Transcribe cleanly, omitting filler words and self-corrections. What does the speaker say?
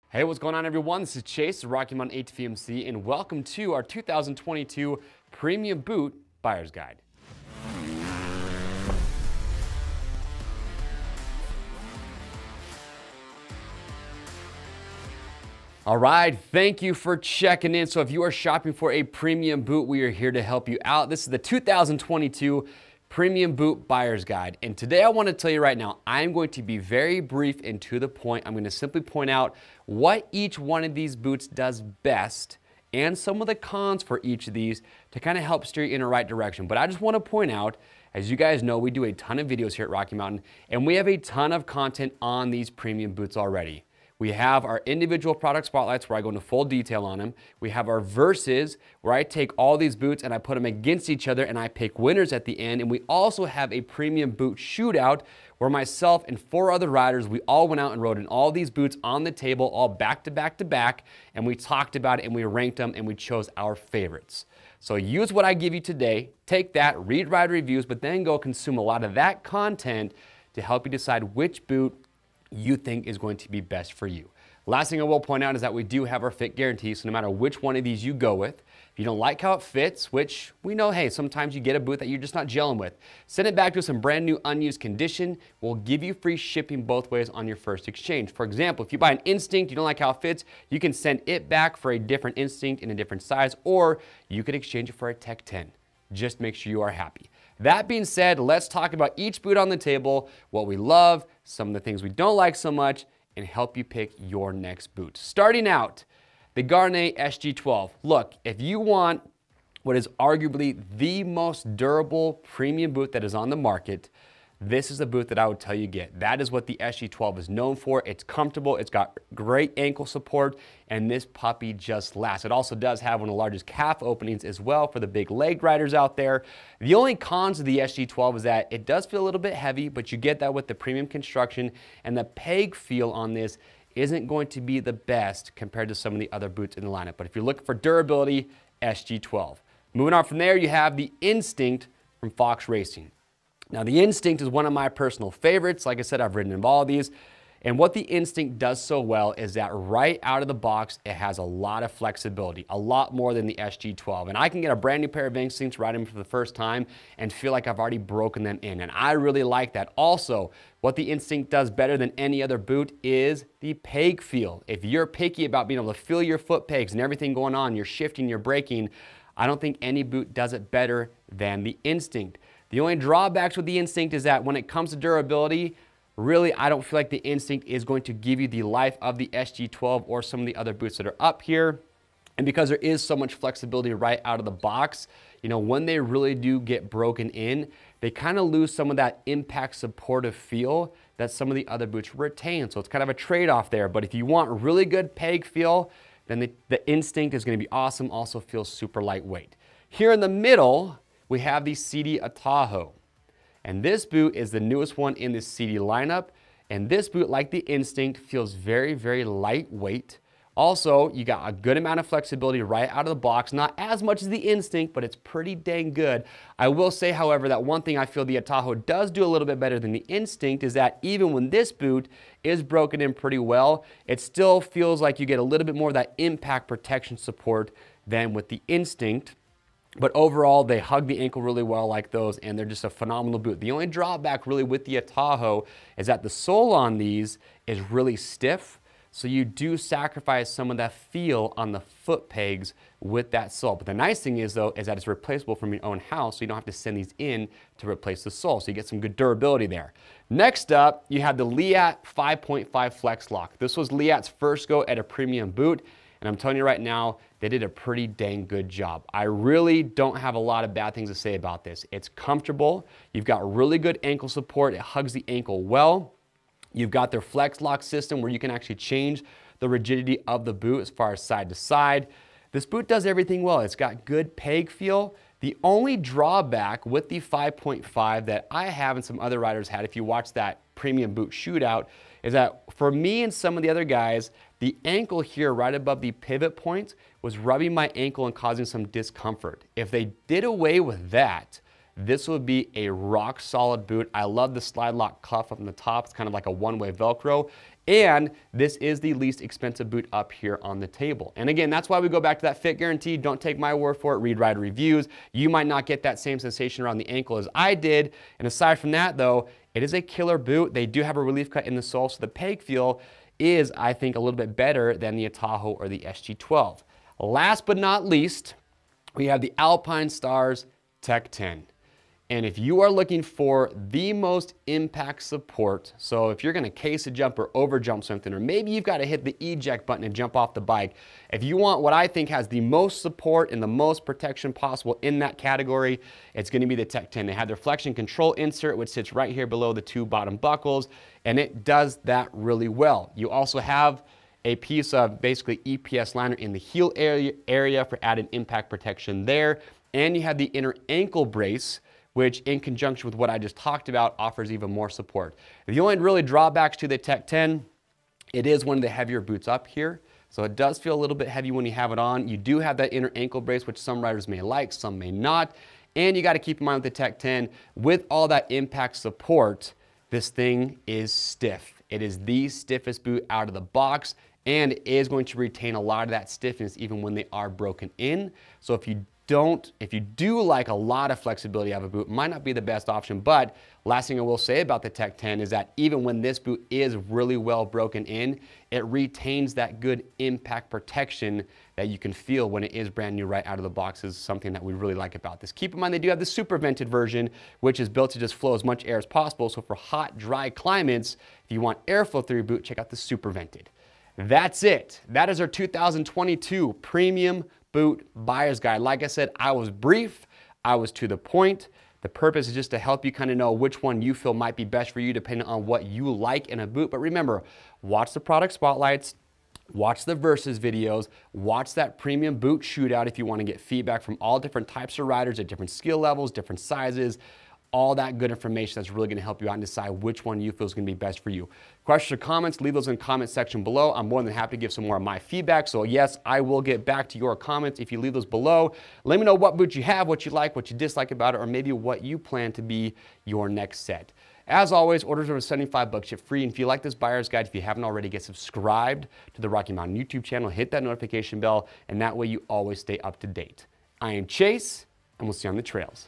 Hey, what's going on, everyone? This is Chase, Rocky Mountain ATV, and welcome to our 2022 Premium Boot Buyer's Guide. All right, thank you for checking in. So if you are shopping for a premium boot, we are here to help you out. This is the 2022 Premium Boot Buyer's Guide. And today I want to tell you right now, I'm going to be very brief and to the point. I'm going to simply point out what each one of these boots does best and some of the cons for each of these to kind of help steer you in the right direction. But I just want to point out, as you guys know, we do a ton of videos here at Rocky Mountain, and we have a ton of content on these premium boots already. We have our individual product spotlights where I go into full detail on them. We have our verses where I take all these boots and I put them against each other and I pick winners at the end. And we also have a premium boot shootout where myself and 4 other riders, we all went out and rode in all these boots on the table, all back to back to back, and we talked about it and we ranked them and we chose our favorites. So use what I give you today, take that, read rider reviews, but then go consume a lot of that content to help you decide which boot you think is going to be best for you. Last thing I will point out is that we do have our fit guarantee, so no matter which one of these you go with, if you don't like how it fits, which we know, hey, sometimes you get a boot that you're just not gelling with, send it back to us in brand new unused condition. We'll give you free shipping both ways on your first exchange. For example, if you buy an Instinct, you don't like how it fits, you can send it back for a different Instinct in a different size, or you could exchange it for a Tech 10. Just make sure you are happy. That being said, let's talk about each boot on the table, what we love, some of the things we don't like so much, and help you pick your next boot. Starting out, the Gaerne SG-12. Look, if you want what is arguably the most durable premium boot that is on the market, this is the boot that I would tell you get. That is what the SG-12 is known for. It's comfortable, it's got great ankle support, and this puppy just lasts. It also does have one of the largest calf openings as well for the big legged riders out there. The only cons of the SG-12 is that it does feel a little bit heavy, but you get that with the premium construction, and the peg feel on this isn't going to be the best compared to some of the other boots in the lineup. But if you're looking for durability, SG-12. Moving on from there, you have the Instinct from Fox Racing. Now, the Instinct is one of my personal favorites. Like I said, I've ridden in all of these. And what the Instinct does so well is that right out of the box, it has a lot of flexibility, a lot more than the SG-12. And I can get a brand new pair of Instincts, ride them for the first time, and feel like I've already broken them in. And I really like that. Also, what the Instinct does better than any other boot is the peg feel. If you're picky about being able to feel your foot pegs and everything going on, you're shifting, you're braking, I don't think any boot does it better than the Instinct. The only drawbacks with the Instinct is that when it comes to durability, really, I don't feel like the Instinct is going to give you the life of the SG-12 or some of the other boots that are up here. And because there is so much flexibility right out of the box, you know, when they really do get broken in, they kind of lose some of that impact supportive feel that some of the other boots retain. So it's kind of a trade-off there. But if you want really good peg feel, then the Instinct is going to be awesome. Also feels super lightweight. Here in the middle, we have the Sidi Atojo. And this boot is the newest one in the Sidi lineup. And this boot, like the Instinct, feels very, very lightweight. Also, you got a good amount of flexibility right out of the box. Not as much as the Instinct, but it's pretty dang good. I will say, however, that one thing I feel the Atojo does do a little bit better than the Instinct is that even when this boot is broken in pretty well, it still feels like you get a little bit more of that impact protection support than with the Instinct. But overall, they hug the ankle really well like those, and they're just a phenomenal boot. The only drawback really with the Atojo is that the sole on these is really stiff, so you do sacrifice some of that feel on the foot pegs with that sole. But the nice thing is, though, is that it's replaceable from your own house, so you don't have to send these in to replace the sole, so you get some good durability there. Next up, you have the Leatt 5.5 FlexLock. This was Leatt's first go at a premium boot, and I'm telling you right now, they did a pretty dang good job. I really don't have a lot of bad things to say about this. It's comfortable. You've got really good ankle support. It hugs the ankle well. You've got their FlexLock system where you can actually change the rigidity of the boot as far as side to side. This boot does everything well. It's got good peg feel. The only drawback with the 5.5 that I have and some other riders had, if you watch that premium boot shootout, is that for me and some of the other guys, the ankle here right above the pivot point was rubbing my ankle and causing some discomfort. If they did away with that, this would be a rock solid boot. I love the slide lock cuff up on the top. It's kind of like a one-way Velcro. And this is the least expensive boot up here on the table. And again, that's why we go back to that fit guarantee. Don't take my word for it. Read rider reviews. You might not get that same sensation around the ankle as I did. And aside from that, though, it is a killer boot. They do have a relief cut in the sole, so the peg feel is, I think, a little bit better than the Atojo or the SG-12. Last but not least, we have the Alpinestars Tech 10. And if you are looking for the most impact support, so if you're gonna case a jump or over jump something, or maybe you've got to hit the eject button and jump off the bike, if you want what I think has the most support and the most protection possible in that category, it's gonna be the Tech 10. They have their flexion control insert, which sits right here below the two bottom buckles, and it does that really well. You also have a piece of basically EPS liner in the heel area for added impact protection there, and you have the inner ankle brace, which in conjunction with what I just talked about offers even more support. The only really drawbacks to the Tech 10, it is one of the heavier boots up here. So it does feel a little bit heavy when you have it on. You do have that inner ankle brace, which some riders may like, some may not. And you got to keep in mind with the Tech 10, with all that impact support, this thing is stiff. It is the stiffest boot out of the box, and it is going to retain a lot of that stiffness even when they are broken in. So if you do like a lot of flexibility out of a boot, it might not be the best option. But last thing I will say about the Tech 10 is that even when this boot is really well broken in, it retains that good impact protection that you can feel when it is brand new right out of the box. Is something that we really like about this. Keep in mind they do have the super vented version, which is built to just flow as much air as possible. So for hot, dry climates, if you want airflow through your boot, check out the super vented. That's it. That is our 2022 premium boot buyer's guide. Like I said, I was brief, I was to the point. The purpose is just to help you kind of know which one you feel might be best for you depending on what you like in a boot. But remember, watch the product spotlights, watch the versus videos, watch that premium boot shootout if you want to get feedback from all different types of riders at different skill levels, different sizes, all that good information that's really going to help you out and decide which one you feel is going to be best for you. Questions or comments, leave those in the comment section below. I'm more than happy to give some more of my feedback. So yes, I will get back to your comments if you leave those below. Let me know what boot you have, what you like, what you dislike about it, or maybe what you plan to be your next set. As always, orders over $75 ship free. And if you like this buyer's guide, if you haven't already, get subscribed to the Rocky Mountain YouTube channel, hit that notification bell, and that way you always stay up to date. I am Chase, and we'll see you on the trails.